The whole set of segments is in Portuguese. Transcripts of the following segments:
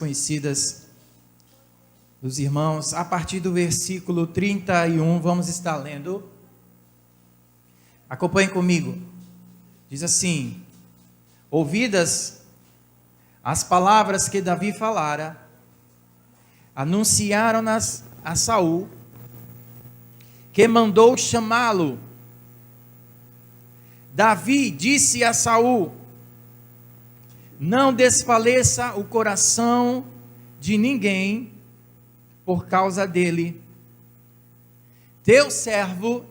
conhecidas dos irmãos, a partir do versículo 31, vamos estar lendo. Acompanhe comigo. Diz assim: ouvidas as palavras que Davi falara, anunciaram-nas a Saul, que mandou chamá-lo. Davi disse a Saul: não desfaleça o coração de ninguém por causa dele. Teu servo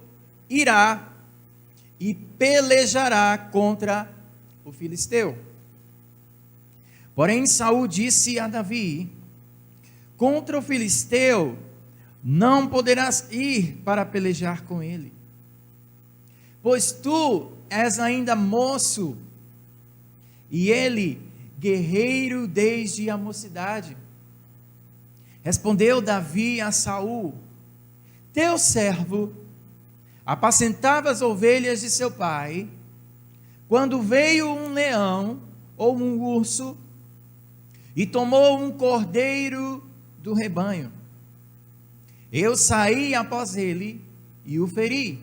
irá e pelejará contra o filisteu. Porém Saul disse a Davi: contra o filisteu não poderás ir para pelejar com ele, pois tu és ainda moço, e ele guerreiro desde a mocidade. Respondeu Davi a Saul: teu servo apacentava as ovelhas de seu pai, quando veio um leão ou um urso e tomou um cordeiro do rebanho. Eu saí após ele e o feri,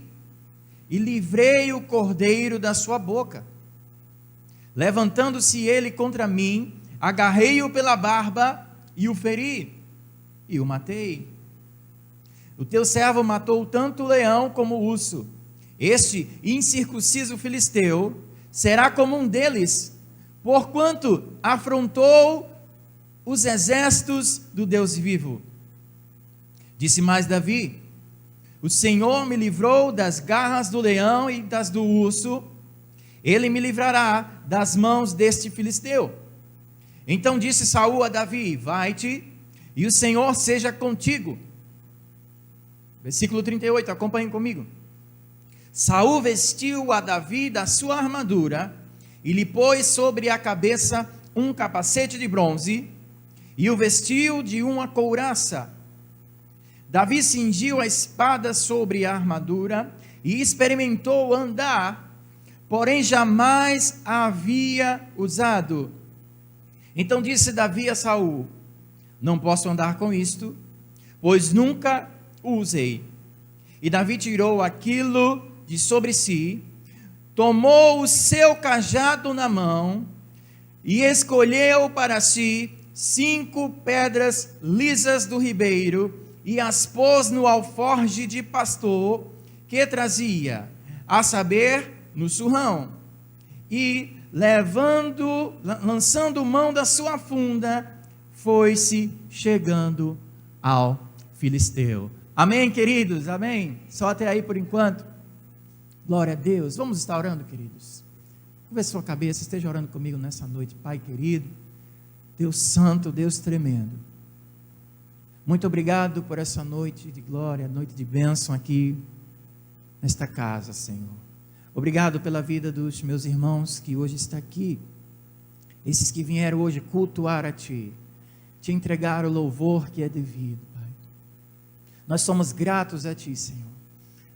e livrei o cordeiro da sua boca. Levantando-se ele contra mim, agarrei-o pela barba e o feri, e o matei. O teu servo matou tanto o leão como o urso. Este incircunciso filisteu será como um deles, porquanto afrontou os exércitos do Deus vivo. Disse mais Davi: o Senhor me livrou das garras do leão e das do urso, ele me livrará das mãos deste filisteu. Então disse Saul a Davi: vai-te, e o Senhor seja contigo. Versículo 38, acompanhem comigo. Saul vestiu a Davi da sua armadura, e lhe pôs sobre a cabeça um capacete de bronze, e o vestiu de uma couraça. Davi cingiu a espada sobre a armadura, e experimentou andar, porém jamais a havia usado. Então disse Davi a Saul: não posso andar com isto, pois nunca o usei. E Davi tirou aquilo de sobre si, tomou o seu cajado na mão, e escolheu para si 5 pedras lisas do ribeiro, e as pôs no alforje de pastor que trazia, a saber, no surrão, e lançando mão da sua funda, foi-se chegando ao filisteu. Amém, queridos? Amém? Só até aí por enquanto. Glória a Deus. Vamos estar orando, queridos. Curva sua cabeça, esteja orando comigo nessa noite. Pai querido, Deus santo, Deus tremendo, muito obrigado por essa noite de glória, noite de bênção aqui nesta casa, Senhor. Obrigado pela vida dos meus irmãos que hoje estão aqui, esses que vieram hoje cultuar a Ti, Te entregar o louvor que é devido, Pai. Nós somos gratos a Ti, Senhor,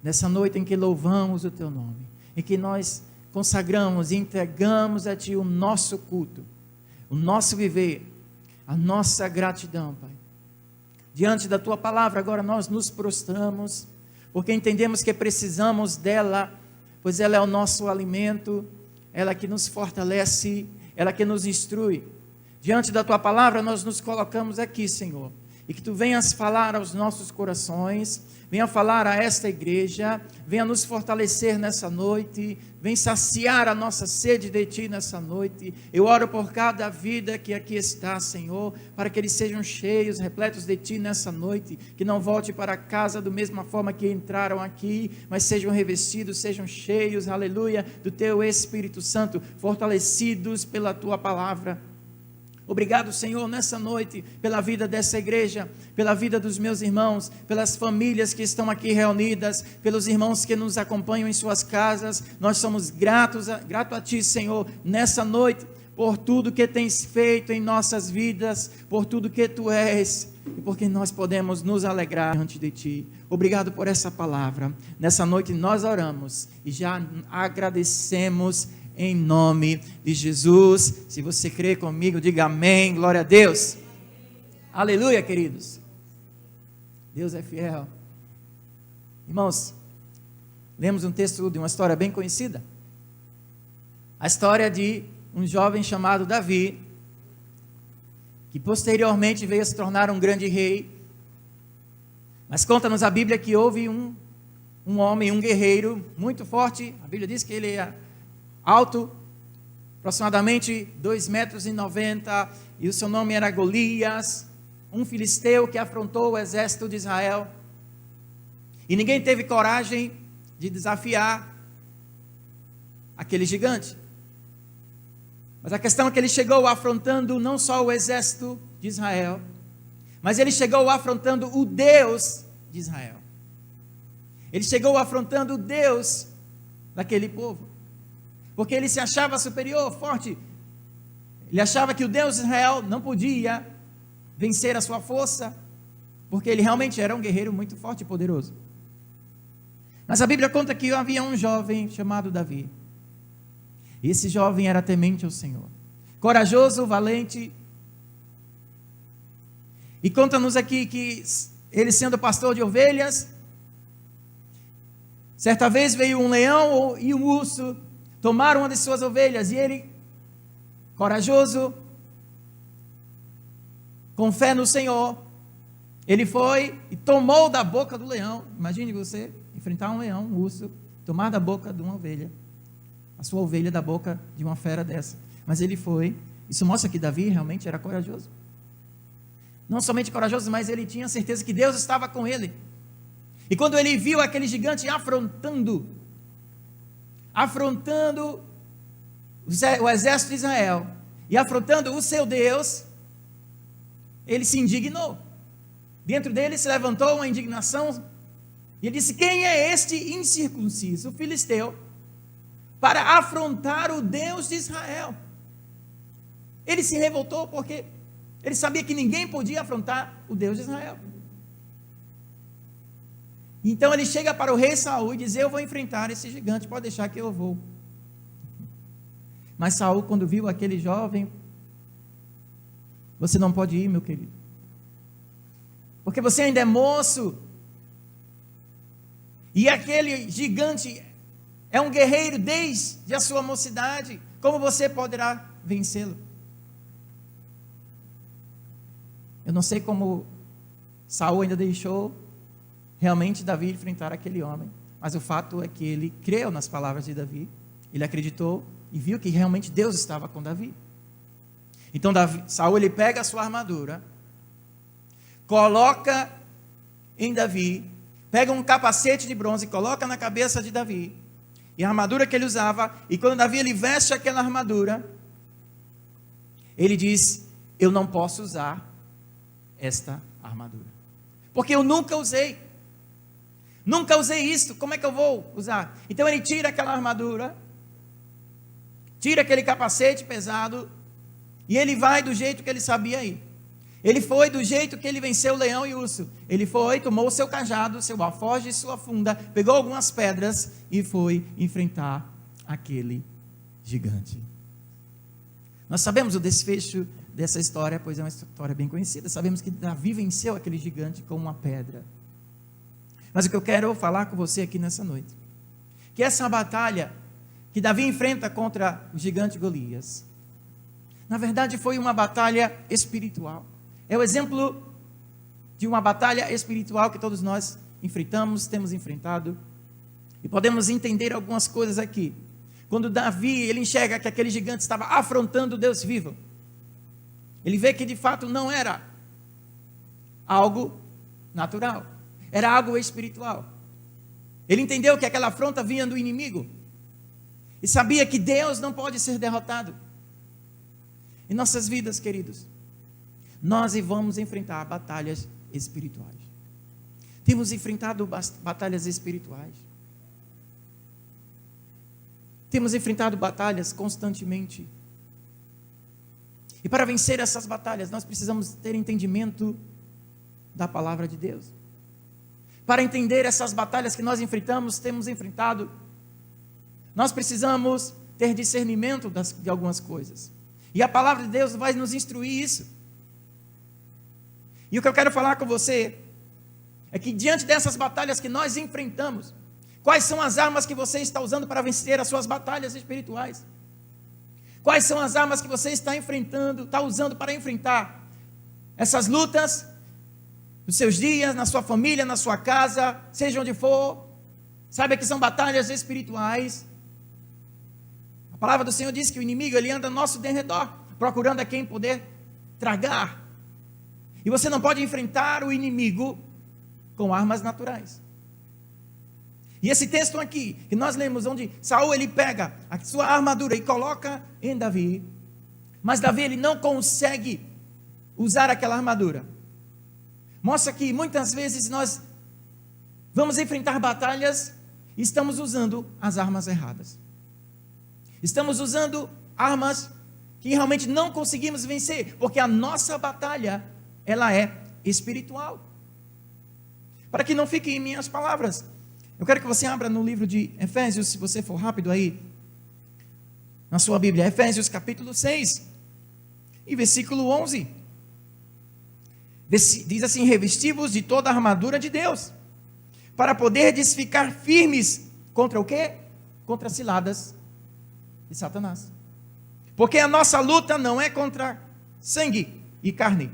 nessa noite em que louvamos o Teu nome, em que nós consagramos e entregamos a Ti o nosso culto, o nosso viver, a nossa gratidão, Pai. Diante da Tua palavra, agora nós nos prostramos, porque entendemos que precisamos dela, pois ela é o nosso alimento, ela que nos fortalece, ela que nos instrui. Diante da Tua palavra, nós nos colocamos aqui, Senhor, e que Tu venhas falar aos nossos corações, venha falar a esta igreja, venha nos fortalecer nessa noite, venha saciar a nossa sede de Ti nessa noite. Eu oro por cada vida que aqui está, Senhor, para que eles sejam cheios, repletos de Ti nessa noite, que não volte para casa da mesma forma que entraram aqui, mas sejam revestidos, sejam cheios, aleluia, do Teu Espírito Santo, fortalecidos pela Tua palavra. Obrigado, Senhor, nessa noite, pela vida dessa igreja, pela vida dos meus irmãos, pelas famílias que estão aqui reunidas, pelos irmãos que nos acompanham em suas casas. Nós somos gratos a Ti, Senhor, nessa noite, por tudo que Tens feito em nossas vidas, por tudo que Tu és, e porque nós podemos nos alegrar diante de Ti. Obrigado por essa palavra. Nessa noite nós oramos e já agradecemos em nome de Jesus. Se você crê comigo, diga amém, glória a Deus. Aleluia, queridos. Deus é fiel. Irmãos, lemos um texto de uma história bem conhecida. A história de um jovem chamado Davi, que posteriormente veio a se tornar um grande rei. Mas conta-nos a Bíblia que houve um homem, um guerreiro muito forte. A Bíblia diz que ele é alto, aproximadamente 2,90 m, e o seu nome era Golias, um filisteu que afrontou o exército de Israel. E ninguém teve coragem de desafiar aquele gigante. Mas a questão é que ele chegou afrontando não só o exército de Israel, mas ele chegou afrontando o Deus de Israel. Ele chegou afrontando o Deus daquele povo. Porque ele se achava superior, forte. Ele achava que o Deus de Israel não podia vencer a sua força, porque ele realmente era um guerreiro muito forte e poderoso. Mas a Bíblia conta que havia um jovem chamado Davi. E esse jovem era temente ao Senhor, corajoso, valente. E conta-nos aqui que ele, sendo pastor de ovelhas, certa vez veio um leão e um urso, tomaram uma de suas ovelhas, e ele, corajoso, com fé no Senhor, ele foi e tomou da boca do leão. Imagine você enfrentar um leão, um urso, tomar da boca de uma ovelha, a sua ovelha da boca de uma fera dessa. Mas ele foi. Isso mostra que Davi realmente era corajoso. Não somente corajoso, mas ele tinha certeza que Deus estava com ele. E quando ele viu aquele gigante afrontando o exército de Israel e afrontando o seu Deus, ele se indignou. Dentro dele se levantou uma indignação e ele disse: quem é este incircunciso filisteu para afrontar o Deus de Israel? Ele se revoltou porque ele sabia que ninguém podia afrontar o Deus de Israel. Então ele chega para o rei Saul e diz: eu vou enfrentar esse gigante, pode deixar que eu vou. Mas Saul, quando viu aquele jovem: você não pode ir, meu querido, porque você ainda é moço, e aquele gigante é um guerreiro desde a sua mocidade, como você poderá vencê-lo? Eu não sei como Saul ainda deixou realmente Davi enfrentar aquele homem, mas o fato é que ele creu nas palavras de Davi, ele acreditou e viu que realmente Deus estava com Davi. Então Saul, ele pega a sua armadura, coloca em Davi, pega um capacete de bronze, coloca na cabeça de Davi, e a armadura que ele usava, e quando Davi ele veste aquela armadura, ele diz: eu não posso usar esta armadura, porque eu nunca usei isto, como é que eu vou usar? Então ele tira aquela armadura, tira aquele capacete pesado, e ele vai do jeito que ele sabia ir. Ele foi do jeito que ele venceu o leão e o urso. Ele foi, tomou o seu cajado, seu alforje e sua funda, pegou algumas pedras e foi enfrentar aquele gigante. Nós sabemos o desfecho dessa história, pois é uma história bem conhecida. Sabemos que Davi venceu aquele gigante com uma pedra. Mas o que eu quero falar com você aqui nessa noite, que essa batalha que Davi enfrenta contra o gigante Golias, na verdade foi uma batalha espiritual. É o exemplo de uma batalha espiritual que todos nós enfrentamos, temos enfrentado, e podemos entender algumas coisas aqui. Quando Davi, ele enxerga que aquele gigante estava afrontando o Deus vivo, ele vê que de fato não era algo natural, era algo espiritual. Ele entendeu que aquela afronta vinha do inimigo, e sabia que Deus não pode ser derrotado. Em nossas vidas, queridos, nós vamos enfrentar batalhas espirituais. Temos enfrentado batalhas espirituais. Temos enfrentado batalhas constantemente. E para vencer essas batalhas, nós precisamos ter entendimento da palavra de Deus. Para entender essas batalhas que nós enfrentamos, temos enfrentado, nós precisamos ter discernimento de algumas coisas. E a palavra de Deus vai nos instruir isso. E o que eu quero falar com você é que diante dessas batalhas que nós enfrentamos, quais são as armas que você está usando para vencer as suas batalhas espirituais? Quais são as armas que você está usando para enfrentar essas lutas nos seus dias, na sua família, na sua casa, seja onde for? Saiba que são batalhas espirituais. A palavra do Senhor diz que o inimigo, ele anda ao nosso derredor, procurando a quem poder tragar. E você não pode enfrentar o inimigo com armas naturais. E esse texto aqui, que nós lemos, onde Saul ele pega a sua armadura e coloca em Davi, mas Davi ele não consegue usar aquela armadura. Mostra que muitas vezes nós vamos enfrentar batalhas e estamos usando as armas erradas. Estamos usando armas que realmente não conseguimos vencer, porque a nossa batalha, ela é espiritual. Para que não fique em minhas palavras, eu quero que você abra no livro de Efésios, se você for rápido aí, na sua Bíblia, Efésios capítulo 6, e versículo 11. Diz assim: revesti-vos de toda a armadura de Deus, para poderdes ficar firmes contra o quê? Contra as ciladas de Satanás. Porque a nossa luta não é contra sangue e carne,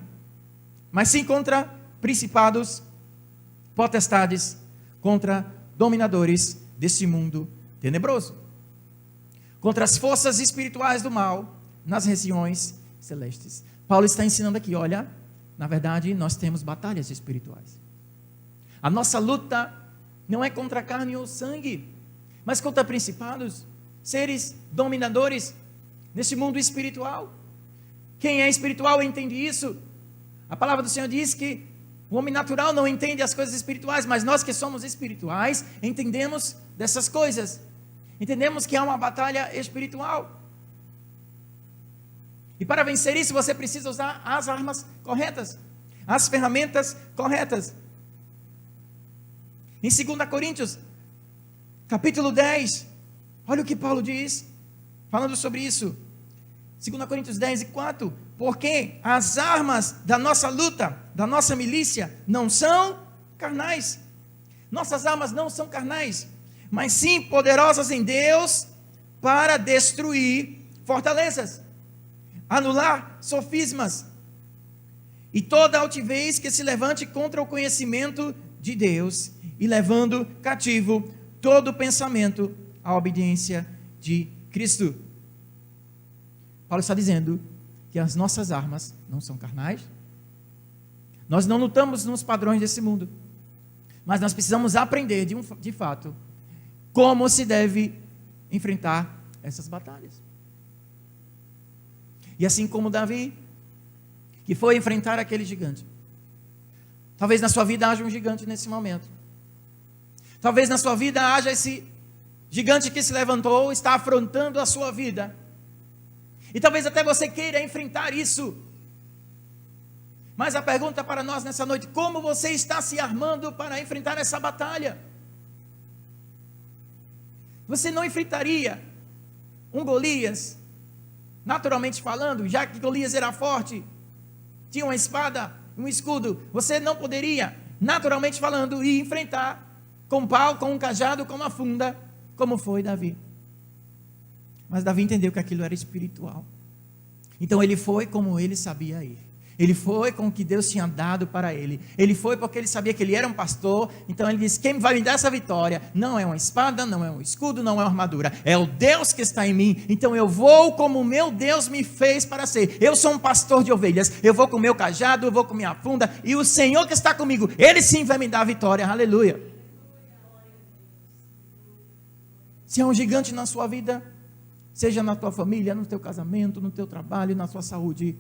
mas sim contra principados, potestades, contra dominadores deste mundo tenebroso, contra as forças espirituais do mal nas regiões celestes. Paulo está ensinando aqui, olha, na verdade nós temos batalhas espirituais. A nossa luta não é contra carne ou sangue, mas contra principados, seres dominadores nesse mundo espiritual. Quem é espiritual entende isso. A palavra do Senhor diz que o homem natural não entende as coisas espirituais, mas nós que somos espirituais, entendemos dessas coisas. Entendemos que há uma batalha espiritual. E para vencer isso, você precisa usar as armas corretas, as ferramentas corretas. Em 2 Coríntios, capítulo 10, olha o que Paulo diz, falando sobre isso. 2 Coríntios 10 e 4, porque as armas da nossa luta, da nossa milícia, não são carnais. Nossas armas não são carnais, mas sim poderosas em Deus para destruir fortalezas, anular sofismas e toda altivez que se levante contra o conhecimento de Deus, e levando cativo todo pensamento à obediência de Cristo. Paulo está dizendo que as nossas armas não são carnais. Nós não lutamos nos padrões desse mundo, mas nós precisamos aprender de fato como se deve enfrentar essas batalhas. E assim como Davi, que foi enfrentar aquele gigante, talvez na sua vida haja um gigante nesse momento. Talvez na sua vida haja esse gigante que se levantou, está afrontando a sua vida. E talvez até você queira enfrentar isso. Mas a pergunta para nós nessa noite: como você está se armando para enfrentar essa batalha? Você não enfrentaria um Golias, naturalmente falando, já que Golias era forte, tinha uma espada, um escudo. Você não poderia, naturalmente falando, ir enfrentar com um pau, com um cajado, com uma funda, como foi Davi. Mas Davi entendeu que aquilo era espiritual. Então ele foi como ele sabia ir. Ele foi com o que Deus tinha dado para ele. Ele foi porque ele sabia que ele era um pastor. Então ele disse: quem vai me dar essa vitória não é uma espada, não é um escudo, não é uma armadura, é o Deus que está em mim. Então eu vou como o meu Deus me fez para ser. Eu sou um pastor de ovelhas. Eu vou com o meu cajado, eu vou com minha funda, e o Senhor que está comigo, Ele sim vai me dar a vitória. Aleluia. Se há um gigante na sua vida, seja na tua família, no teu casamento, no teu trabalho, na sua saúde,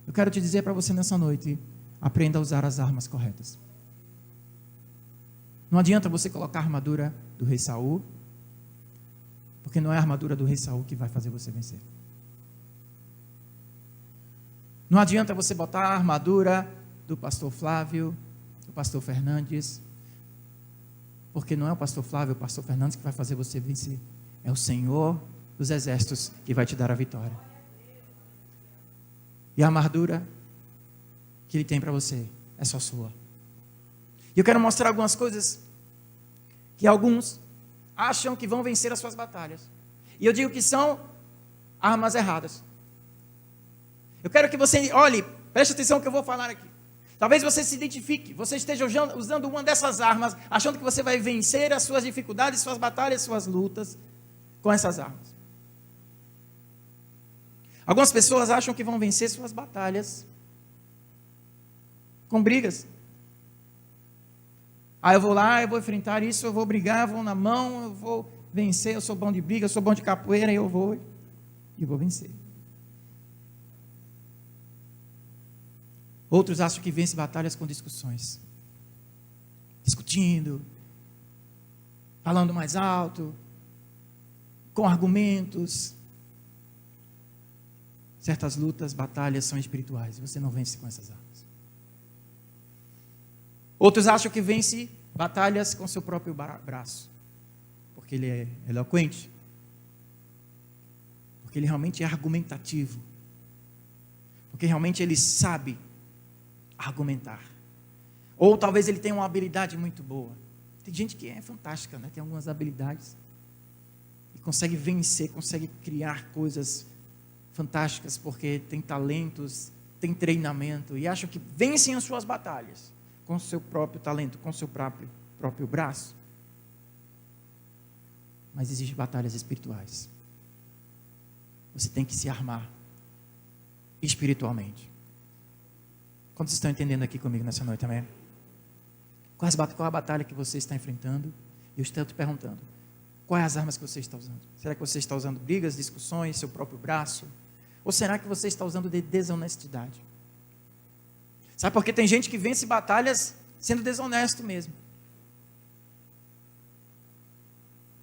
eu quero te dizer para você nessa noite: aprenda a usar as armas corretas. Não adianta você colocar a armadura do rei Saul, porque não é a armadura do rei Saul que vai fazer você vencer. Não adianta você botar a armadura do pastor Flávio, do pastor Fernandes, porque não é o pastor Flávio, o pastor Fernandes que vai fazer você vencer. É o Senhor dos exércitos que vai te dar a vitória. E a armadura que Ele tem para você é só sua. E eu quero mostrar algumas coisas que alguns acham que vão vencer as suas batalhas. E eu digo que são armas erradas. Eu quero que você olhe, preste atenção no que eu vou falar aqui. Talvez você se identifique, você esteja usando uma dessas armas, achando que você vai vencer as suas dificuldades, suas batalhas, suas lutas com essas armas. Algumas pessoas acham que vão vencer suas batalhas com brigas. Eu vou lá, eu vou enfrentar isso, eu vou brigar, vou na mão, eu vou vencer, eu sou bom de briga, eu sou bom de capoeira, eu vou vencer. Outros acham que vence batalhas com discussões. Discutindo, falando mais alto, com argumentos. Certas lutas, batalhas são espirituais. Você não vence com essas armas. Outros acham que vence batalhas com seu próprio braço. Porque ele é eloquente. Porque ele realmente é argumentativo. Porque realmente ele sabe argumentar. Ou talvez ele tenha uma habilidade muito boa. Tem gente que é fantástica, né? Tem algumas habilidades. E consegue vencer, consegue criar coisas fantásticas, porque tem talentos, tem treinamento, e acham que vencem as suas batalhas com o seu próprio talento, com o seu próprio braço. Mas existem batalhas espirituais. Você tem que se armar espiritualmente. Quantos estão entendendo aqui comigo nessa noite, amém? Qual a batalha que você está enfrentando? Eu estou te perguntando, quais as armas que você está usando? Será que você está usando brigas, discussões, seu próprio braço? Ou será que você está usando de desonestidade? Sabe por que tem gente que vence batalhas sendo desonesto mesmo?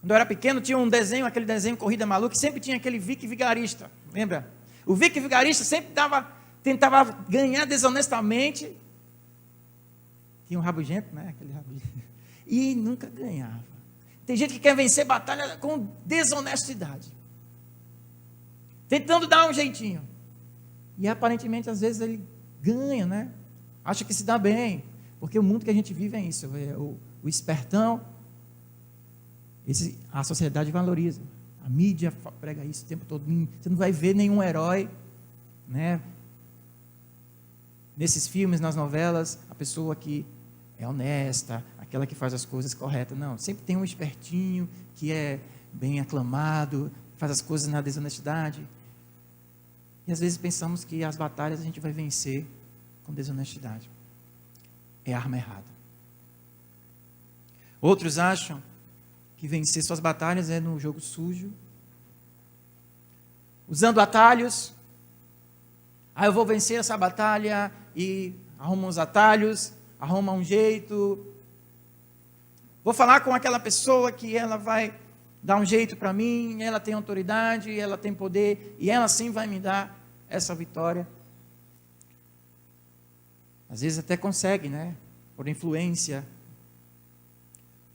Quando eu era pequeno, tinha um desenho, aquele desenho Corrida Maluca, que sempre tinha aquele Vic Vigarista, lembra? O Vic Vigarista sempre tentava ganhar desonestamente. Tinha um rabugento, né? Aquele rabugento. E nunca ganhava. Tem gente que quer vencer batalha com desonestidade. Tentando dar um jeitinho. E aparentemente, às vezes, ele ganha, né? Acha que se dá bem. Porque o mundo que a gente vive é isso. O espertão, a sociedade valoriza. A mídia prega isso o tempo todo. Você não vai ver nenhum herói, né? Nesses filmes, nas novelas, a pessoa que é honesta, aquela que faz as coisas corretas. Não, sempre tem um espertinho que é bem aclamado, faz as coisas na desonestidade. E às vezes pensamos que as batalhas a gente vai vencer com desonestidade. É a arma errada. Outros acham que vencer suas batalhas é no jogo sujo, usando atalhos. Eu vou vencer essa batalha e arruma uns atalhos, arruma um jeito. Vou falar com aquela pessoa que ela vai dar um jeito para mim, ela tem autoridade, ela tem poder, e ela sim vai me dar essa vitória. Às vezes até consegue, né? Por influência.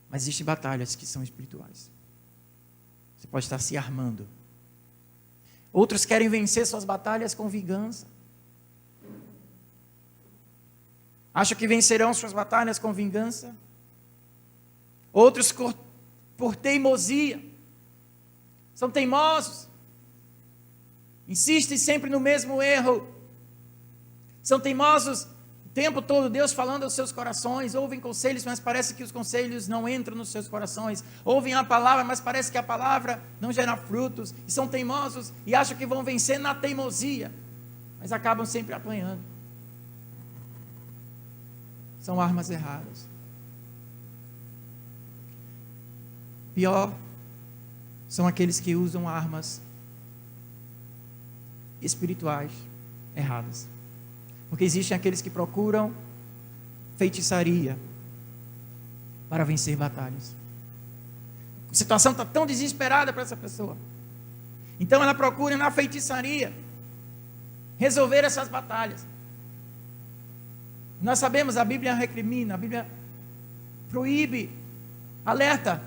Mas existem batalhas que são espirituais. Você pode estar se armando. Outros querem vencer suas batalhas com vingança. Acham que vencerão suas batalhas com vingança. Outros por teimosia. São teimosos. Insistem sempre no mesmo erro. São teimosos o tempo todo, Deus falando aos seus corações. Ouvem conselhos, mas parece que os conselhos não entram nos seus corações. Ouvem a palavra, mas parece que a palavra não gera frutos. E são teimosos e acham que vão vencer na teimosia. Mas acabam sempre apanhando. São armas erradas. Pior, são aqueles que usam armas espirituais erradas. Porque existem aqueles que procuram feitiçaria para vencer batalhas. A situação está tão desesperada para essa pessoa. Então ela procura na feitiçaria resolver essas batalhas. Nós sabemos, a Bíblia recrimina, a Bíblia proíbe, alerta,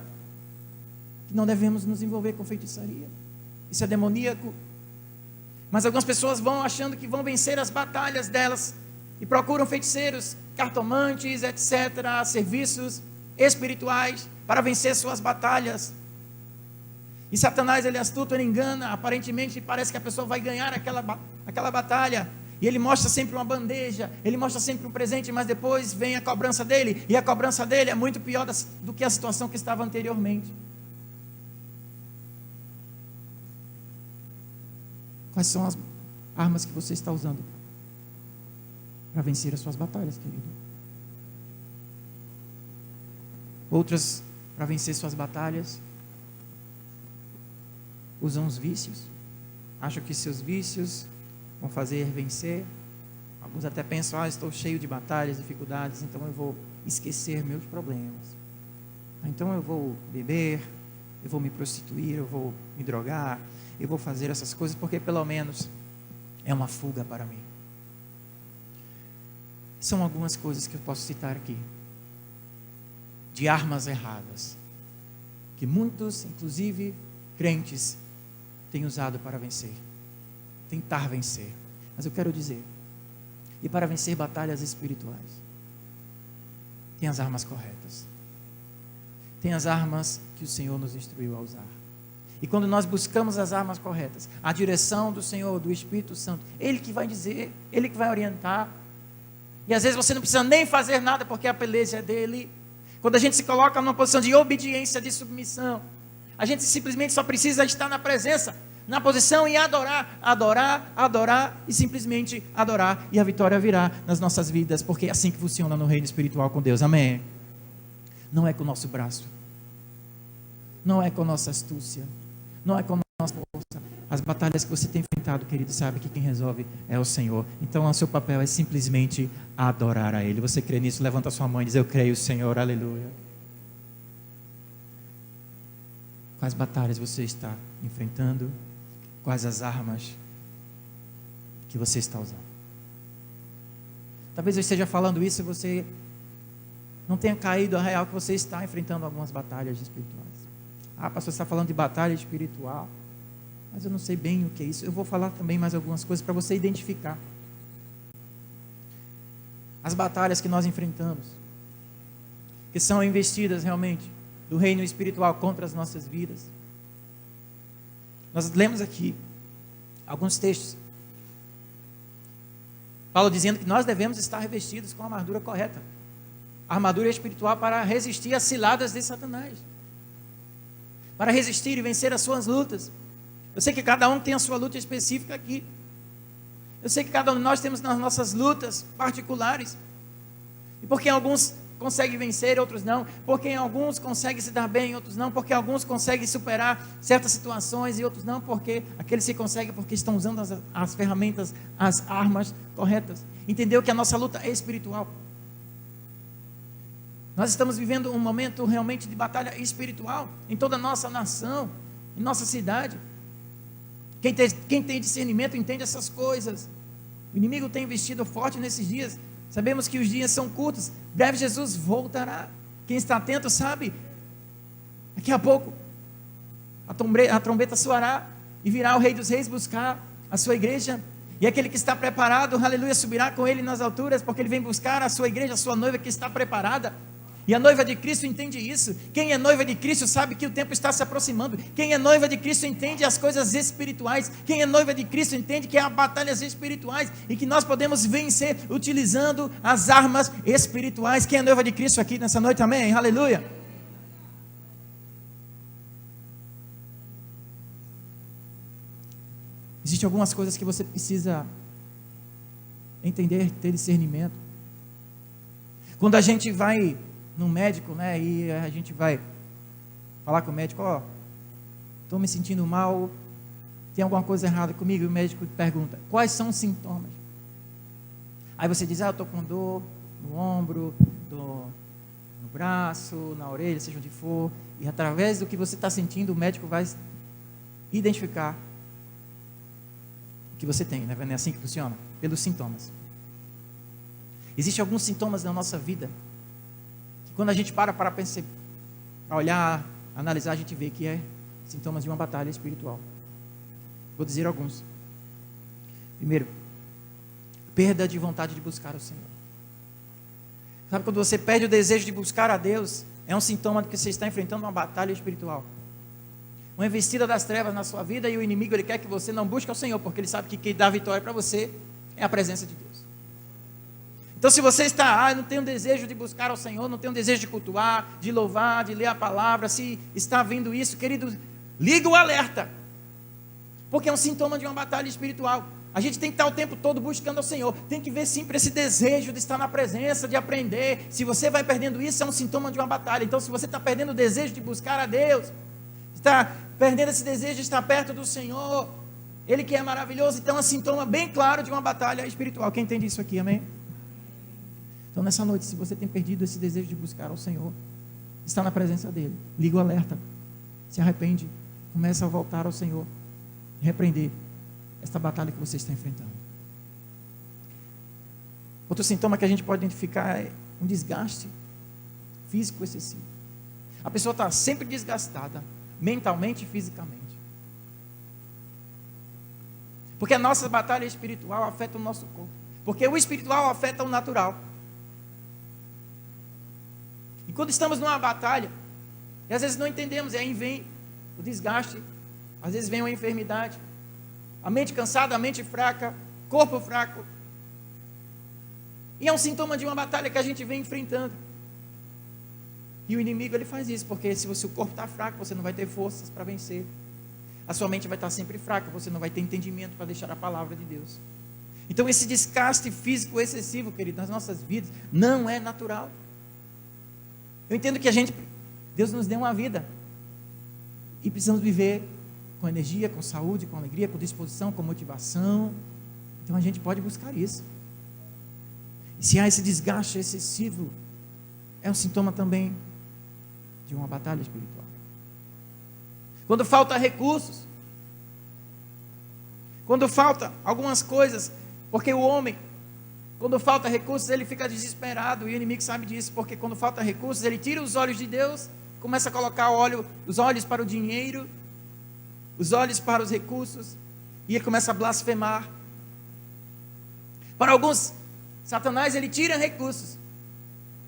que não devemos nos envolver com feitiçaria. Isso é demoníaco. Mas algumas pessoas vão achando que vão vencer as batalhas delas e procuram feiticeiros, cartomantes, etc., serviços espirituais para vencer suas batalhas. E Satanás, ele é astuto, ele engana, aparentemente parece que a pessoa vai ganhar aquela batalha, e ele mostra sempre uma bandeja, ele mostra sempre um presente, mas depois vem a cobrança dele, e a cobrança dele é muito pior do que a situação que estava anteriormente. Quais são as armas que você está usando para vencer as suas batalhas, querido? Outras, para vencer suas batalhas, usam os vícios. Acham que seus vícios vão fazer vencer. Alguns até pensam, estou cheio de batalhas, dificuldades, então eu vou esquecer meus problemas. Então eu vou beber, eu vou me prostituir, eu vou me drogar, eu vou fazer essas coisas porque pelo menos é uma fuga para mim. São algumas coisas que eu posso citar aqui, de armas erradas, que muitos, inclusive crentes, têm usado para vencer, tentar vencer. Mas eu quero dizer, e para vencer batalhas espirituais, tem as armas corretas, tem as armas que o Senhor nos instruiu a usar. E quando nós buscamos as armas corretas, a direção do Senhor, do Espírito Santo, Ele que vai dizer, Ele que vai orientar. E às vezes você não precisa nem fazer nada, porque a peleja é dele. Quando a gente se coloca numa posição de obediência, de submissão, a gente simplesmente só precisa estar na presença, na posição e adorar, adorar, adorar e simplesmente adorar. E a vitória virá nas nossas vidas, porque é assim que funciona no reino espiritual com Deus. Amém? Não é com o nosso braço, não é com a nossa astúcia, não é com a nossa força. As batalhas que você tem enfrentado, querido, sabe que quem resolve é o Senhor. Então o seu papel é simplesmente adorar a Ele. Você crê nisso? Levanta a sua mão e diz: eu creio, Senhor, aleluia. Quais batalhas você está enfrentando? Quais as armas que você está usando? Talvez eu esteja falando isso e você não tenha caído a real que você está enfrentando algumas batalhas espirituais. Pastor, você está falando de batalha espiritual, mas eu não sei bem o que é isso. Eu vou falar também mais algumas coisas para você identificar as batalhas que nós enfrentamos, que são investidas realmente do reino espiritual contra as nossas vidas. Nós lemos aqui alguns textos, Paulo dizendo que nós devemos estar revestidos com a armadura correta, a armadura espiritual para resistir às ciladas de Satanás, para resistir e vencer as suas lutas. Eu sei que cada um tem a sua luta específica aqui. Eu sei que cada um de nós temos nas nossas lutas particulares. E porque alguns conseguem vencer, outros não. Porque alguns conseguem se dar bem, outros não. Porque alguns conseguem superar certas situações e outros não. Porque aqueles que conseguem, porque estão usando as ferramentas, as armas corretas. Entendeu que a nossa luta é espiritual. Nós estamos vivendo um momento realmente de batalha espiritual em toda a nossa nação, em nossa cidade. Quem tem discernimento entende essas coisas. O inimigo tem investido forte nesses dias. Sabemos que os dias são curtos. Breve Jesus voltará. Quem está atento sabe. Daqui a pouco a trombeta soará e virá o Rei dos Reis buscar a sua igreja. E aquele que está preparado, aleluia, subirá com ele nas alturas, porque ele vem buscar a sua igreja, a sua noiva que está preparada. E a noiva de Cristo entende isso. Quem é noiva de Cristo sabe que o tempo está se aproximando. Quem é noiva de Cristo entende as coisas espirituais. Quem é noiva de Cristo entende que há batalhas espirituais e que nós podemos vencer utilizando as armas espirituais. Quem é noiva de Cristo aqui nessa noite? Amém? Aleluia. Existem algumas coisas que você precisa entender, ter discernimento. Quando a gente vai no médico, né, e a gente vai falar com o médico: estou me sentindo mal, tem alguma coisa errada comigo? E o médico pergunta: quais são os sintomas? Aí você diz: eu estou com dor no ombro, no braço, na orelha, seja onde for. E através do que você está sentindo, o médico vai identificar o que você tem, né? Não é assim que funciona? Pelos sintomas. Existem alguns sintomas na nossa vida que, quando a gente para pensar, para olhar, analisar, a gente vê que é sintomas de uma batalha espiritual. Vou dizer alguns. Primeiro, perda de vontade de buscar o Senhor. Sabe, quando você perde o desejo de buscar a Deus, é um sintoma de que você está enfrentando uma batalha espiritual. Uma investida das trevas na sua vida, e o inimigo ele quer que você não busque o Senhor, porque ele sabe que quem dá vitória para você é a presença de Deus. Então, se você está, não tenho desejo de buscar ao Senhor, não tenho desejo de cultuar, de louvar, de ler a palavra, se está vendo isso, querido, liga o alerta, porque é um sintoma de uma batalha espiritual. A gente tem que estar o tempo todo buscando ao Senhor, tem que ver sempre esse desejo de estar na presença, de aprender. Se você vai perdendo isso, é um sintoma de uma batalha. Então, se você está perdendo o desejo de buscar a Deus, está perdendo esse desejo de estar perto do Senhor, Ele que é maravilhoso, então é um sintoma bem claro de uma batalha espiritual. Quem entende isso aqui, amém? Então, nessa noite, se você tem perdido esse desejo de buscar ao Senhor, está na presença dEle, liga o alerta, se arrepende, começa a voltar ao Senhor, repreender esta batalha que você está enfrentando. Outro sintoma que a gente pode identificar é um desgaste físico excessivo. A pessoa está sempre desgastada, mentalmente e fisicamente. Porque a nossa batalha espiritual afeta o nosso corpo. Porque o espiritual afeta o natural. E quando estamos numa batalha, e às vezes não entendemos, e aí vem o desgaste, às vezes vem uma enfermidade, a mente cansada, a mente fraca, corpo fraco. E é um sintoma de uma batalha que a gente vem enfrentando. E o inimigo ele faz isso, porque se o corpo está fraco, você não vai ter forças para vencer. A sua mente vai estar sempre fraca, você não vai ter entendimento para deixar a palavra de Deus. Então esse desgaste físico excessivo, querido, nas nossas vidas, não é natural. Eu entendo que Deus nos deu uma vida, e precisamos viver com energia, com saúde, com alegria, com disposição, com motivação. Então a gente pode buscar isso. E se há esse desgaste excessivo, é um sintoma também de uma batalha espiritual. Quando falta recursos, quando falta algumas coisas, porque o homem, quando falta recursos, ele fica desesperado, e o inimigo sabe disso, porque quando falta recursos, ele tira os olhos de Deus, começa a colocar os olhos para o dinheiro, os olhos para os recursos, e ele começa a blasfemar. Para alguns, Satanás ele tira recursos,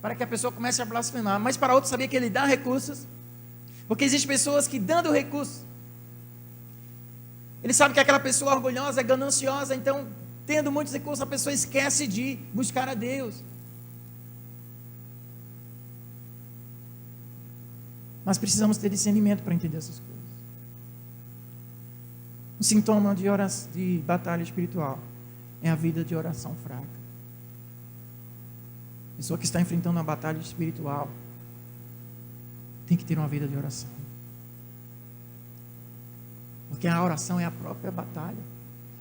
para que a pessoa comece a blasfemar, mas para outros sabia que ele dá recursos, porque existem pessoas que dando recursos, ele sabe que aquela pessoa orgulhosa, é gananciosa, então tendo muitos recursos, a pessoa esquece de buscar a Deus. Mas precisamos ter discernimento para entender essas coisas. Um sintoma de batalha espiritual é a vida de oração fraca. A pessoa que está enfrentando uma batalha espiritual tem que ter uma vida de oração. Porque a oração é a própria batalha.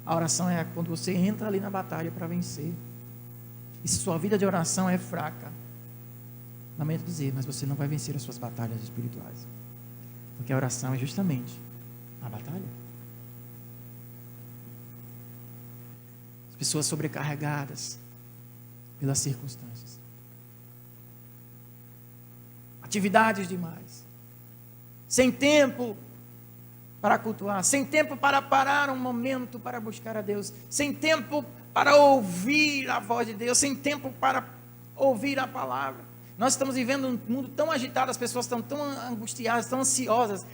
A oração é quando você entra ali na batalha para vencer. E se sua vida de oração é fraca, lamento dizer, mas você não vai vencer as suas batalhas espirituais. Porque a oração é justamente a batalha. As pessoas sobrecarregadas pelas circunstâncias. Atividades demais. Sem tempo para cultuar, sem tempo para parar um momento para buscar a Deus, sem tempo para ouvir a voz de Deus, sem tempo para ouvir a palavra. Nós estamos vivendo um mundo tão agitado, as pessoas estão tão angustiadas, tão ansiosas,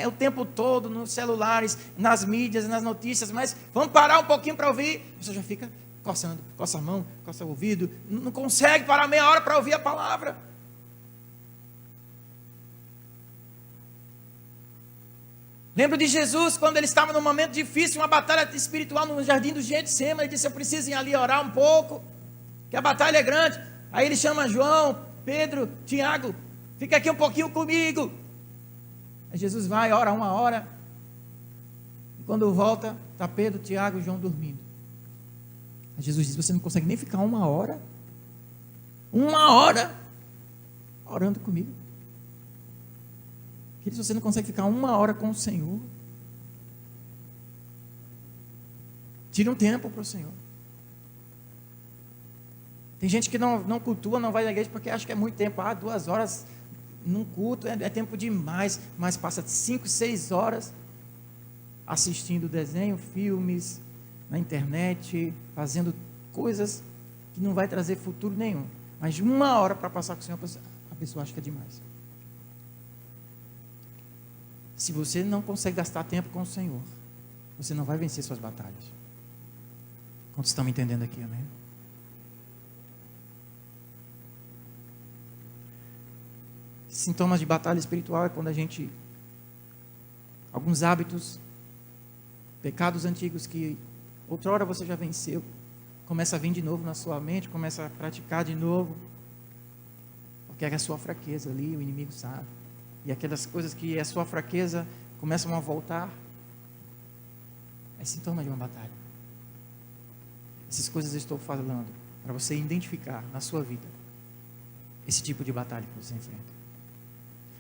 o tempo todo nos celulares, nas mídias, nas notícias, mas vamos parar um pouquinho para ouvir, você já fica coçando, coça a mão, coça o ouvido, não consegue parar meia hora para ouvir a palavra. Lembro de Jesus, quando ele estava num momento difícil, uma batalha espiritual no jardim do Getsêmani, ele disse, eu preciso ir ali orar um pouco, que a batalha é grande. Aí ele chama João, Pedro, Tiago, fica aqui um pouquinho comigo. Aí Jesus vai, ora uma hora, e quando volta, está Pedro, Tiago e João dormindo. Aí Jesus diz, você não consegue nem ficar uma hora orando comigo. Se você não consegue ficar uma hora com o Senhor, tira um tempo para o Senhor. Tem gente que não cultua, não vai na igreja porque acha que é muito tempo. 2 horas num culto é tempo demais, mas passa 5, 6 horas assistindo desenho, filmes, na internet, fazendo coisas que não vai trazer futuro nenhum. Mas 1 hora para passar com o Senhor, a pessoa acha que é demais. Se você não consegue gastar tempo com o Senhor, você não vai vencer suas batalhas. Quantos estão me entendendo aqui, amém? Sintomas de batalha espiritual é quando a gente, alguns hábitos, pecados antigos que outrora você já venceu, começa a vir de novo na sua mente, começa a praticar de novo, porque é a sua fraqueza ali, o inimigo sabe, e aquelas coisas que é a sua fraqueza começam a voltar, é sintoma de uma batalha. Essas coisas eu estou falando para você identificar na sua vida esse tipo de batalha que você enfrenta.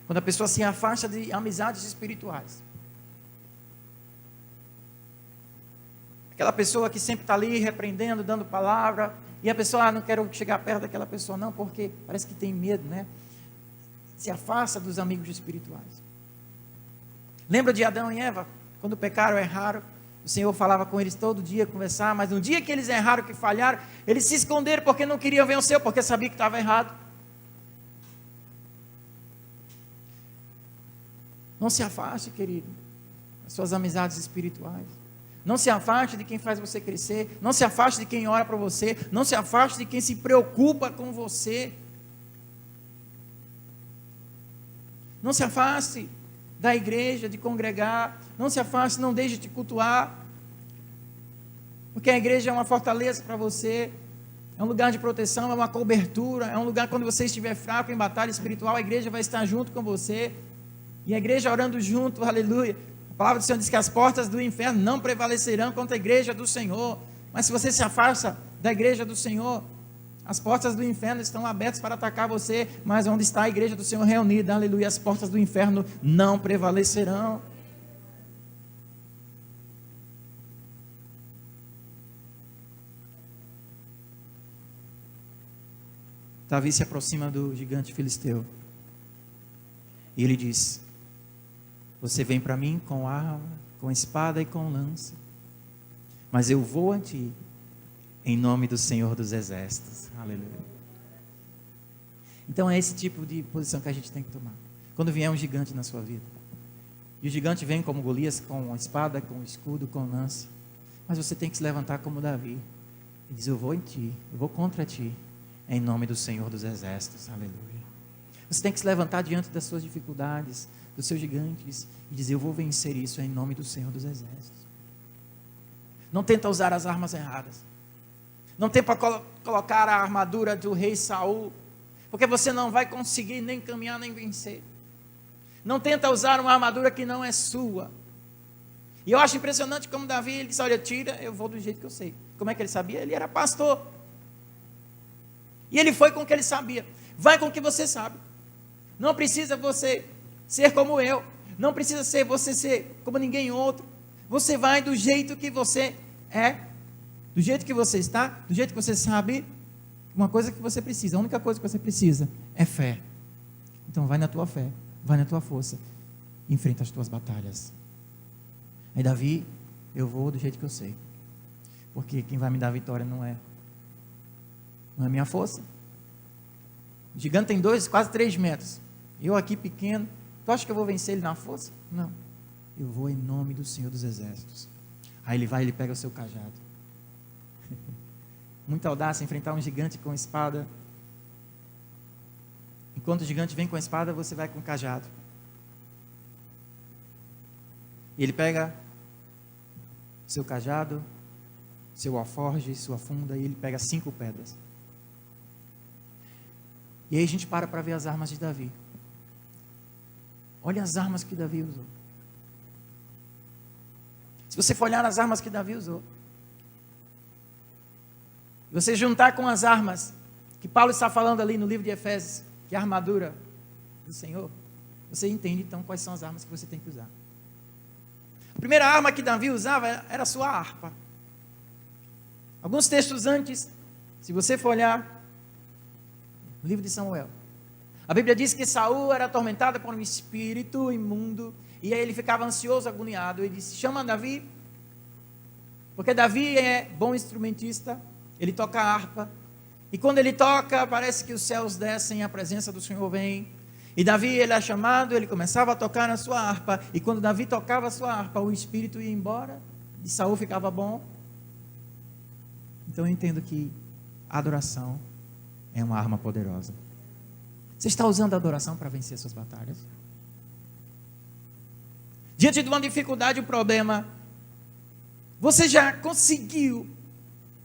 Quando a pessoa se afasta de amizades espirituais, aquela pessoa que sempre está ali repreendendo, dando palavra, e a pessoa, não quero chegar perto daquela pessoa não, porque parece que tem medo, né? Se afasta dos amigos espirituais. Lembra de Adão e Eva? Quando pecaram, erraram, o Senhor falava com eles todo dia, conversar, mas no dia que eles erraram, que falharam, eles se esconderam porque não queriam ver o Senhor, porque sabiam que estava errado. Não se afaste, querido, das suas amizades espirituais. Não se afaste de quem faz você crescer. Não se afaste de quem ora para você. Não se afaste de quem se preocupa com você. Não se afaste da igreja, de congregar. Não se afaste, não deixe de cultuar. Porque a igreja é uma fortaleza para você. É um lugar de proteção, é uma cobertura. É um lugar quando você estiver fraco em batalha espiritual, a igreja vai estar junto com você. E a igreja orando junto, aleluia. A palavra do Senhor diz que as portas do inferno não prevalecerão contra a igreja do Senhor. Mas se você se afasta da igreja do Senhor, as portas do inferno estão abertas para atacar você. Mas onde está a igreja do Senhor reunida, aleluia, as portas do inferno não prevalecerão. Davi se aproxima do gigante filisteu. E ele diz: você vem para mim com arma, com espada e com lança, mas eu vou a ti, em nome do Senhor dos Exércitos. Aleluia. Então é esse tipo de posição que a gente tem que tomar. Quando vier um gigante na sua vida, e o gigante vem como Golias, com espada, com escudo, com lança, mas você tem que se levantar como Davi, e dizer: eu vou em ti, eu vou contra ti, em nome do Senhor dos Exércitos. Aleluia. Você tem que se levantar diante das suas dificuldades, dos seus gigantes, e dizer: eu vou vencer isso em nome do Senhor dos Exércitos. Não tenta usar as armas erradas. Não tenta colocar a armadura do rei Saul, porque você não vai conseguir nem caminhar nem vencer. Não tenta usar uma armadura que não é sua. E eu acho impressionante como Davi, ele disse: olha, tira, eu vou do jeito que eu sei. Como é que ele sabia? Ele era pastor. E ele foi com o que ele sabia. Vai com o que você sabe. Não precisa você ser como eu. Não precisa você ser como ninguém outro. Você vai do jeito que você é, do jeito que você está, do jeito que você sabe. Uma coisa que você precisa, a única coisa que você precisa é fé. Então vai na tua fé, vai na tua força e enfrenta as tuas batalhas. Aí Davi: eu vou do jeito que eu sei, porque quem vai me dar a vitória não é minha força. O gigante tem quase 3 metros. Eu aqui pequeno, tu acha que eu vou vencer ele na força? Não. Eu vou em nome do Senhor dos Exércitos. Aí ele vai, ele pega o seu cajado. Muita audácia enfrentar um gigante com espada. Enquanto o gigante vem com a espada, você vai com o cajado. E ele pega seu cajado, seu alforje, sua funda, e ele pega 5 pedras. E aí a gente para ver as armas de Davi. Olha as armas que Davi usou. Se você for olhar as armas que Davi usou, e você juntar com as armas que Paulo está falando ali no livro de Efésios, que é a armadura do Senhor, você entende então quais são as armas que você tem que usar. A primeira arma que Davi usava era a sua harpa. Alguns textos antes, se você for olhar no livro de Samuel, a Bíblia diz que Saul era atormentado por um espírito imundo, e aí ele ficava ansioso, agoniado. Ele disse: chama Davi, porque Davi é bom instrumentista, ele toca a harpa, e quando ele toca, parece que os céus descem, a presença do Senhor vem. E Davi, ele é chamado, ele começava a tocar na sua harpa, e quando Davi tocava a sua harpa, o espírito ia embora, e Saul ficava bom. Então eu entendo que a adoração é uma arma poderosa. Você está usando a adoração para vencer suas batalhas? Diante de uma dificuldade, um problema, você já conseguiu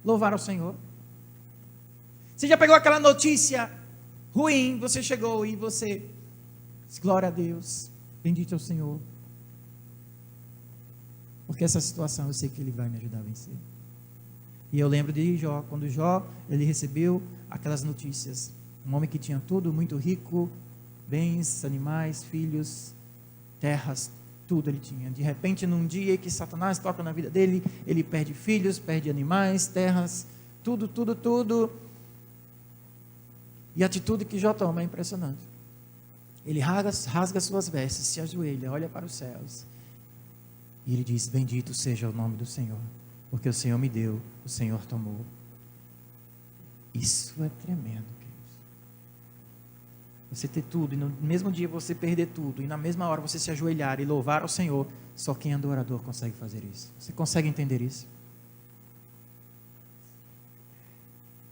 louvar ao Senhor? Você já pegou aquela notícia ruim, você chegou e você diz, glória a Deus, bendito é o Senhor, porque essa situação eu sei que Ele vai me ajudar a vencer. E eu lembro de Jó, quando Jó, ele recebeu aquelas notícias, um homem que tinha tudo, muito rico, bens, animais, filhos, terras, tudo ele tinha. De repente, num dia que Satanás toca na vida dele, ele perde filhos, perde animais, terras, tudo. E a atitude que Jó toma é impressionante. Ele rasga suas vestes, se ajoelha, olha para os céus. E ele diz, bendito seja o nome do Senhor, porque o Senhor me deu, o Senhor tomou. Isso é tremendo, queridos. Você ter tudo, e no mesmo dia você perder tudo, e na mesma hora você se ajoelhar e louvar ao Senhor, só quem é adorador consegue fazer isso. Você consegue entender isso?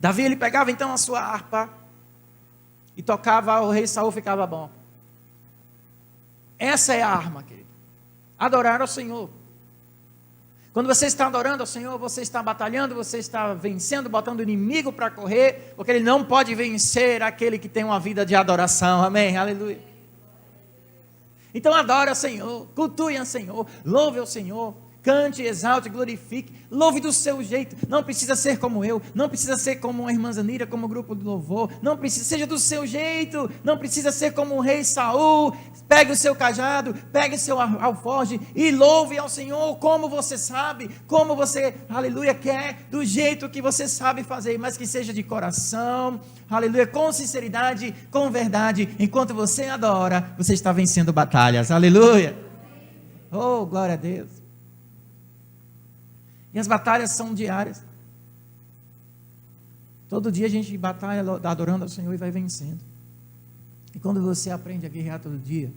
Davi, ele pegava então a sua harpa, e tocava, o rei Saul ficava bom. Essa é a arma, querido. Adorar ao Senhor. Quando você está adorando ao Senhor, você está batalhando, você está vencendo, botando o inimigo para correr, porque ele não pode vencer aquele que tem uma vida de adoração. Amém? Aleluia. Então adore ao Senhor, cultue ao Senhor, louve ao Senhor, cante, exalte, glorifique, louve do seu jeito. Não precisa ser como eu, não precisa ser como a irmã Zanira, como o grupo de louvor, não precisa, seja do seu jeito, não precisa ser como o rei Saul. Pegue o seu cajado, pegue o seu alforje e louve ao Senhor como você sabe, como você, aleluia, quer, do jeito que você sabe fazer, mas que seja de coração, aleluia, com sinceridade, com verdade. Enquanto você adora, você está vencendo batalhas, aleluia. Oh, glória a Deus. E as batalhas são diárias. Todo dia a gente batalha adorando ao Senhor e vai vencendo. E quando você aprende a guerrear todo dia,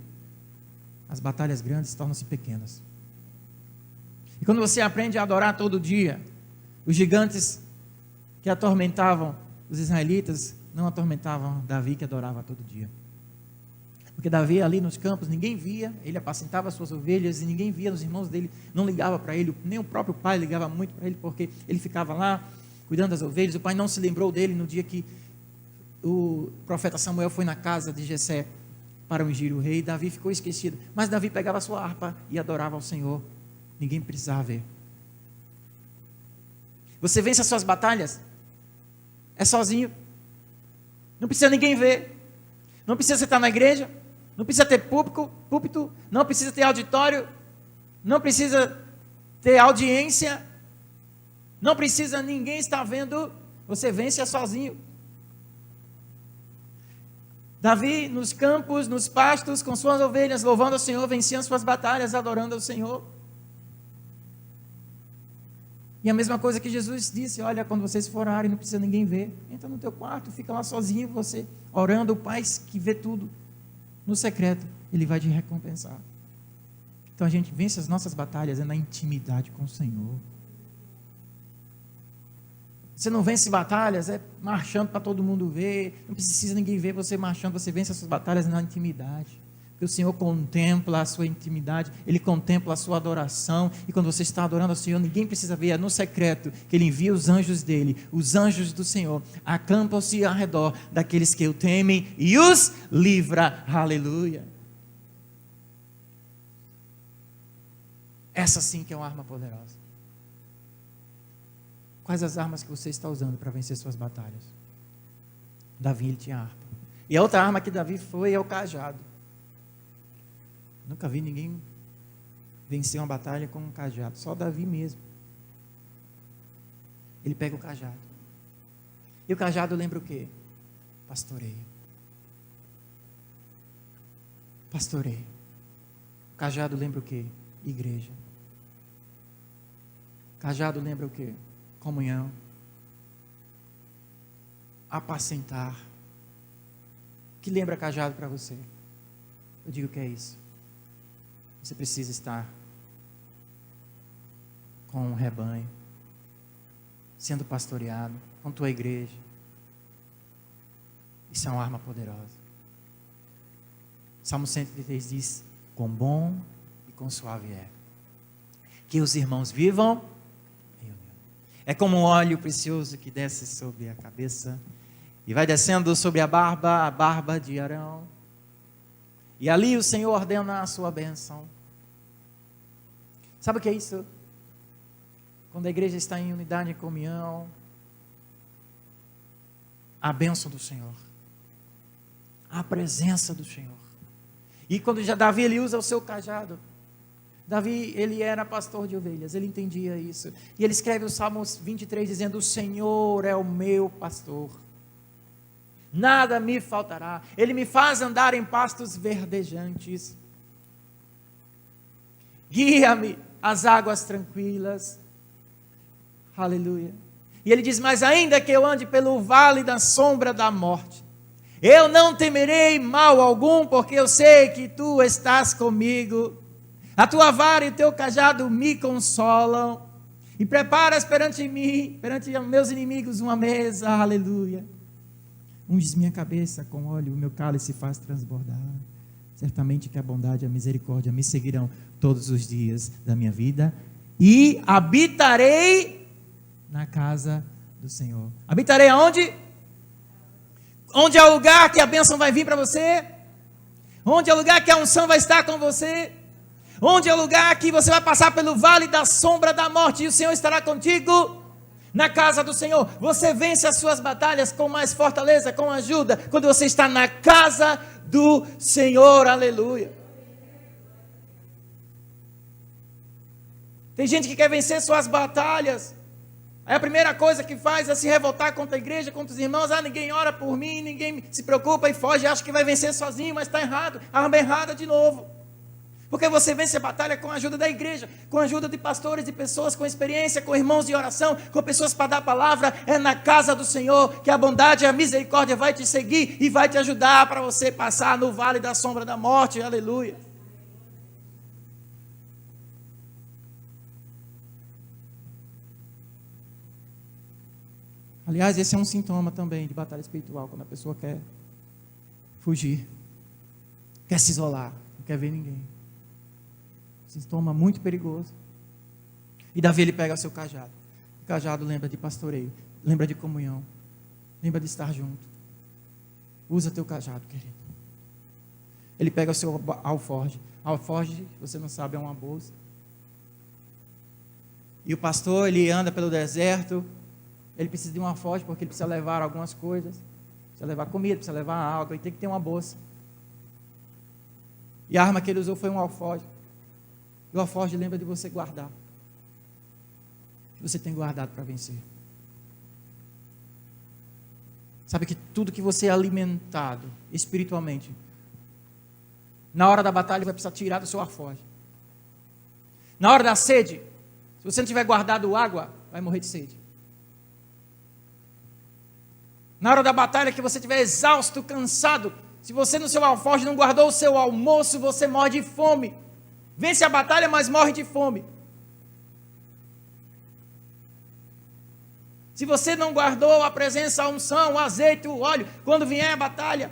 as batalhas grandes tornam-se pequenas. E quando você aprende a adorar todo dia, os gigantes que atormentavam os israelitas não atormentavam Davi, que adorava todo dia. Porque Davi ali nos campos, ninguém via, ele apacentava as suas ovelhas e ninguém via, os irmãos dele não ligavam para ele, nem o próprio pai ligava muito para ele, porque ele ficava lá cuidando das ovelhas. O pai não se lembrou dele no dia que o profeta Samuel foi na casa de Jessé para ungir o rei. Davi ficou esquecido, mas Davi pegava a sua harpa e adorava ao Senhor, ninguém precisava ver. Você vence as suas batalhas é sozinho, não precisa ninguém ver, não precisa você estar na igreja, não precisa ter púlpito, não precisa ter auditório, não precisa ter audiência, não precisa ninguém estar vendo, você vence sozinho. Davi, nos campos, nos pastos, com suas ovelhas, louvando ao Senhor, vencia as suas batalhas, adorando ao Senhor. E a mesma coisa que Jesus disse, olha, quando vocês forem orarem, não precisa ninguém ver, entra no teu quarto, fica lá sozinho, você orando, o Pai que vê tudo, no secreto, Ele vai te recompensar. Então a gente vence as nossas batalhas na intimidade com o Senhor. Você não vence batalhas marchando para todo mundo ver, não precisa ninguém ver você marchando, você vence as suas batalhas na intimidade. Porque o Senhor contempla a sua intimidade, Ele contempla a sua adoração, e quando você está adorando ao Senhor, ninguém precisa ver, é no secreto que Ele envia os anjos dEle, os anjos do Senhor, acampam-se ao redor daqueles que o temem e os livra, aleluia. Essa sim que é uma arma poderosa. Quais as armas que você está usando para vencer suas batalhas? Davi, ele tinha harpa, e a outra arma que Davi foi é o cajado. Nunca vi ninguém vencer uma batalha com um cajado, só Davi mesmo. Ele pega o cajado, e o cajado lembra o quê? Pastoreio. Pastoreio. O cajado lembra o quê? Igreja. O cajado lembra o quê? Comunhão. apacentar. Que lembra cajado para você? Eu digo que é isso. Você precisa estar com um rebanho, sendo pastoreado, com tua igreja. Isso é uma arma poderosa. Salmo 103 diz: quão bom e quão suave é que os irmãos vivam em união. É como um óleo precioso que desce sobre a cabeça e vai descendo sobre a barba de Arão. E ali o Senhor ordena a sua bênção. Sabe o que é isso? Quando a igreja está em unidade e comunhão, a bênção do Senhor, a presença do Senhor. E quando já Davi, ele usa o seu cajado. Davi, ele era pastor de ovelhas, ele entendia isso. E ele escreve o Salmo 23 dizendo: o Senhor é o meu pastor, nada me faltará. Ele me faz andar em pastos verdejantes, guia-me às águas tranquilas. Aleluia. E ele diz: mas ainda que eu ande pelo vale da sombra da morte, eu não temerei mal algum, porque eu sei que tu estás comigo. A tua vara e o teu cajado me consolam. E preparas perante mim, perante meus inimigos, uma mesa. Aleluia. Unges minha cabeça com óleo, o meu cálice se faz transbordar. Certamente que a bondade e a misericórdia me seguirão todos os dias da minha vida. E habitarei na casa do Senhor. Habitarei aonde? Onde é o lugar que a bênção vai vir para você? Onde é o lugar que a unção vai estar com você? Onde é o lugar que você vai passar pelo vale da sombra da morte e o Senhor estará contigo? Na casa do Senhor. Você vence as suas batalhas com mais fortaleza, com ajuda, quando você está na casa do Senhor. Aleluia. Tem gente que quer vencer suas batalhas. Aí a primeira coisa que faz é se revoltar contra a igreja, contra os irmãos. Ninguém ora por mim, ninguém se preocupa e foge, acha que vai vencer sozinho, mas está errado, arma errada de novo. Porque você vence a batalha com a ajuda da igreja, com a ajuda de pastores e pessoas com experiência, com irmãos de oração, com pessoas para dar palavra. É na casa do Senhor que a bondade e a misericórdia vai te seguir e vai te ajudar para você passar no vale da sombra da morte. Aleluia. Aliás, esse é um sintoma também de batalha espiritual, quando a pessoa quer fugir, quer se isolar, não quer ver ninguém. Sintoma muito perigoso. E Davi, ele pega o seu cajado. O cajado lembra de pastoreio, lembra de comunhão, lembra de estar junto. Usa teu cajado, querido. Ele pega o seu alforje. Alforje, você não sabe, é uma bolsa. E o pastor, ele anda pelo deserto. Ele precisa de um alforje porque ele precisa levar algumas coisas. Precisa levar comida, precisa levar água. E tem que ter uma bolsa. E a arma que ele usou foi um alforje. E o alforje lembra de você guardar. Que você tem guardado para vencer. Sabe que tudo que você é alimentado espiritualmente, na hora da batalha vai precisar tirar do seu alforje. Na hora da sede, se você não tiver guardado água, vai morrer de sede. Na hora da batalha que você estiver exausto, cansado, se você no seu alforje não guardou o seu almoço, você morre de fome. Vence a batalha, mas morre de fome. Se você não guardou a presença, a unção, o azeite, o óleo, quando vier a batalha,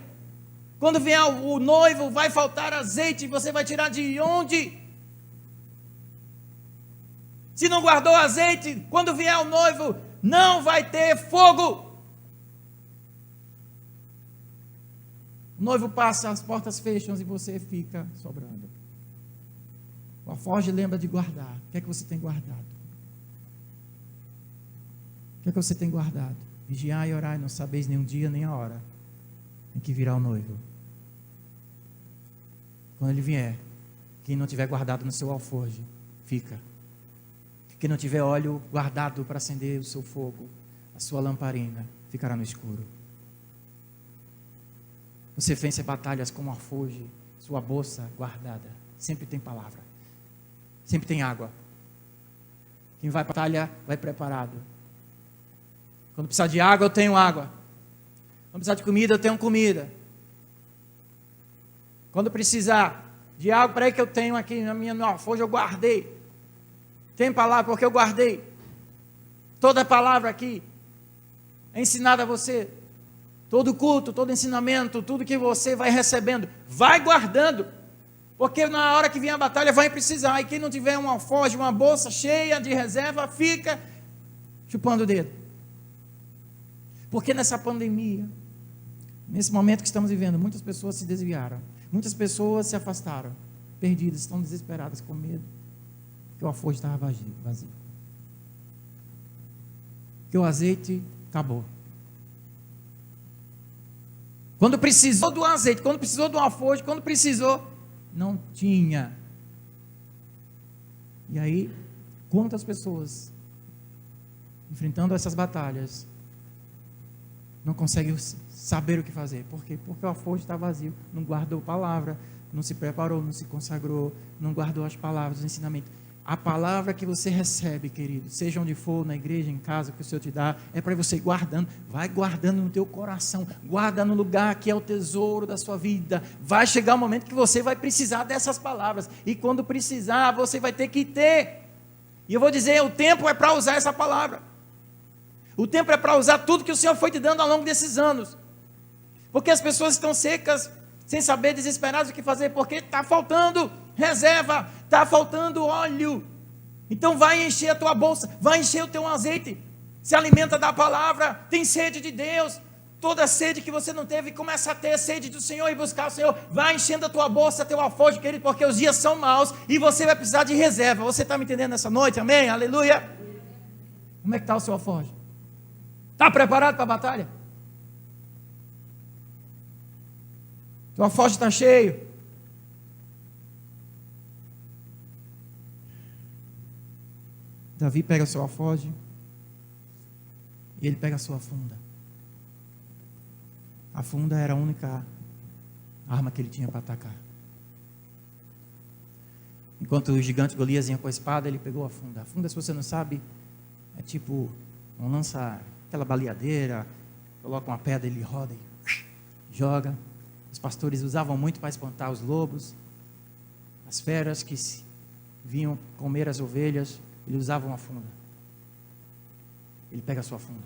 quando vier o noivo, vai faltar azeite, você vai tirar de onde? Se não guardou azeite, quando vier o noivo, não vai ter fogo. O noivo passa, as portas fecham e você fica sobrando. O alforje lembra de guardar. O que é que você tem guardado? O que é que você tem guardado? Vigiai e orai, não sabeis nem o dia nem a hora em que virá o noivo. Quando ele vier, quem não tiver guardado no seu alforje, fica. Quem não tiver óleo guardado para acender o seu fogo, a sua lamparina, ficará no escuro. Você vence batalhas com um alforje, sua bolsa guardada. Sempre tem palavra. Sempre tem água. Quem vai para a batalha, vai preparado. Quando precisar de água, eu tenho água. Quando precisar de comida, eu tenho comida. Quando precisar de algo, peraí que eu tenho aqui na minha alforje, eu guardei. Tem palavra porque eu guardei. Toda palavra aqui é ensinada a você. Todo culto, todo ensinamento, tudo que você vai recebendo, vai guardando. Porque na hora que vier a batalha vai precisar. E quem não tiver um alforje, uma bolsa cheia de reserva, fica chupando o dedo. Porque nessa pandemia, nesse momento que estamos vivendo, muitas pessoas se desviaram. Muitas pessoas se afastaram, perdidas, estão desesperadas, com medo. Porque o alforje estava vazio. Porque o azeite acabou. Quando precisou do azeite, quando precisou do alforje, quando precisou, não tinha. E aí, quantas pessoas, enfrentando essas batalhas, não conseguem saber o que fazer? Por quê? Porque o alforje está vazio, não guardou palavra, não se preparou, não se consagrou, não guardou as palavras, o ensinamento. A palavra que você recebe, querido, seja onde for, na igreja, em casa, que o Senhor te dá, é para você ir guardando. Vai guardando no teu coração, guarda no lugar que é o tesouro da sua vida. Vai chegar o momento que você vai precisar dessas palavras. E quando precisar, você vai ter que ter. E eu vou dizer, o tempo é para usar essa palavra. O tempo é para usar tudo que o Senhor foi te dando ao longo desses anos. Porque as pessoas estão secas, sem saber, desesperadas o que fazer, porque está faltando reserva, está faltando óleo. Então vai encher a tua bolsa, vai encher o teu azeite, se alimenta da palavra, tem sede de Deus. Toda sede que você não teve, começa a ter sede do Senhor e buscar o Senhor. Vai enchendo a tua bolsa, teu alforje, querido, porque os dias são maus e você vai precisar de reserva. Você está me entendendo nessa noite? Amém? Aleluia. Como é que está o seu alforje? Está preparado para a batalha? Teu alforje está cheio? Davi pega o seu alforje e ele pega a sua funda. A funda era a única arma que ele tinha para atacar. Enquanto o gigante Golias ia com a espada, ele pegou a funda. A funda, se você não sabe, é tipo um lança, aquela baleadeira, coloca uma pedra, ele roda e joga. Os pastores usavam muito para espantar os lobos, as feras que vinham comer as ovelhas. Ele usava uma funda. Ele pega a sua funda.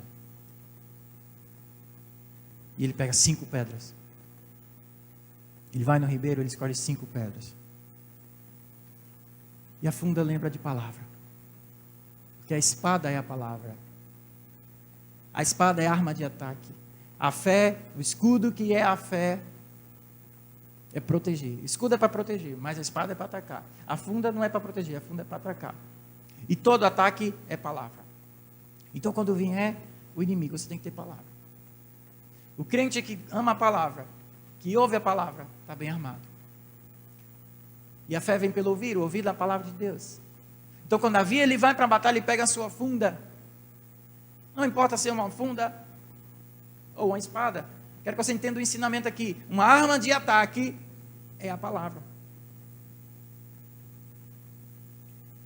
E ele pega 5 pedras. Ele vai no ribeiro, ele escolhe 5 pedras. E a funda lembra de palavra. Porque a espada é a palavra. A espada é a arma de ataque. A fé, o escudo que é a fé, é proteger. O escudo é para proteger, mas a espada é para atacar. A funda não é para proteger, a funda é para atacar. E todo ataque é palavra. Então, quando vier o inimigo, você tem que ter palavra. O crente que ama a palavra, que ouve a palavra, está bem armado. E a fé vem pelo ouvir, o ouvir da palavra de Deus. Então, quando Davi ele vai para a batalha e pega a sua funda, não importa se é uma funda ou uma espada, quero que você entenda o ensinamento aqui. Uma arma de ataque é a palavra.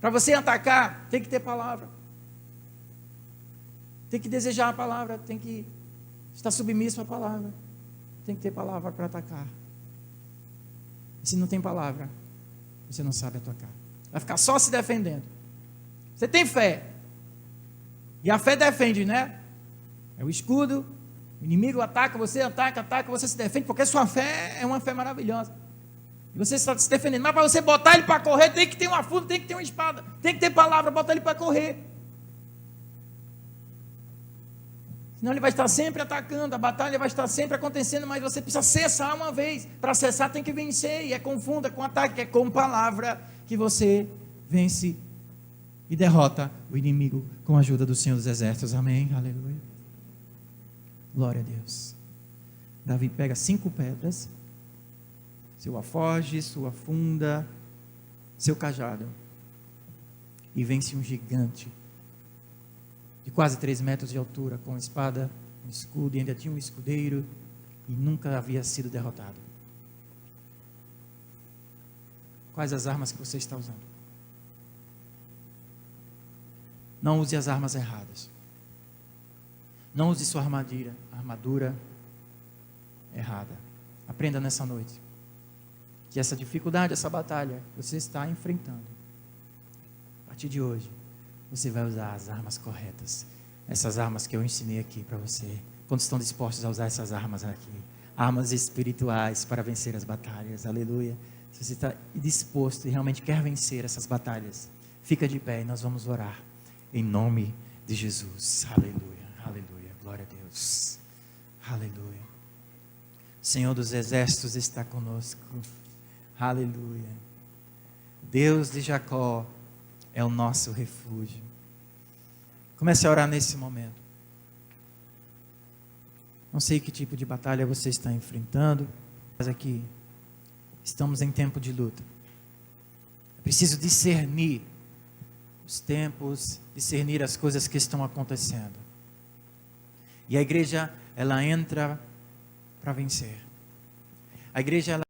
Para você atacar, tem que ter palavra. Tem que desejar a palavra, tem que estar submisso à palavra. Tem que ter palavra para atacar. E se não tem palavra, você não sabe atacar. Vai ficar só se defendendo. Você tem fé. E a fé defende, né? É o escudo. O inimigo ataca, você se defende, porque sua fé é uma fé maravilhosa. E você está se defendendo. Mas para você botar ele para correr, tem que ter uma funda, tem que ter uma espada, tem que ter palavra, botar ele para correr. Senão ele vai estar sempre atacando, a batalha vai estar sempre acontecendo, mas você precisa cessar uma vez. Para cessar tem que vencer, e é com funda, com ataque, é com palavra que você vence e derrota o inimigo com a ajuda do Senhor dos Exércitos. Amém? Aleluia. Glória a Deus. Davi pega 5 pedras, seu alforje, sua funda, seu cajado, e vence um gigante de quase 3 metros de altura, com espada, um escudo, e ainda tinha um escudeiro, e nunca havia sido derrotado. Quais as armas que você está usando? Não use as armas erradas. Não use sua armadura errada. Aprenda nessa noite que essa dificuldade, essa batalha que você está enfrentando, a partir de hoje, você vai usar as armas corretas. Essas armas que eu ensinei aqui para você. Quando estão dispostos a usar essas armas aqui. Armas espirituais para vencer as batalhas. Aleluia. Se você está disposto e realmente quer vencer essas batalhas, fica de pé e nós vamos orar. Em nome de Jesus. Aleluia. Aleluia. Glória a Deus. Aleluia. O Senhor dos Exércitos está conosco. Aleluia. Deus de Jacó é o nosso refúgio. Comece a orar nesse momento. Não sei que tipo de batalha você está enfrentando, mas aqui estamos em tempo de luta. É preciso discernir os tempos, discernir as coisas que estão acontecendo. E a igreja, ela entra para vencer. A igreja, ela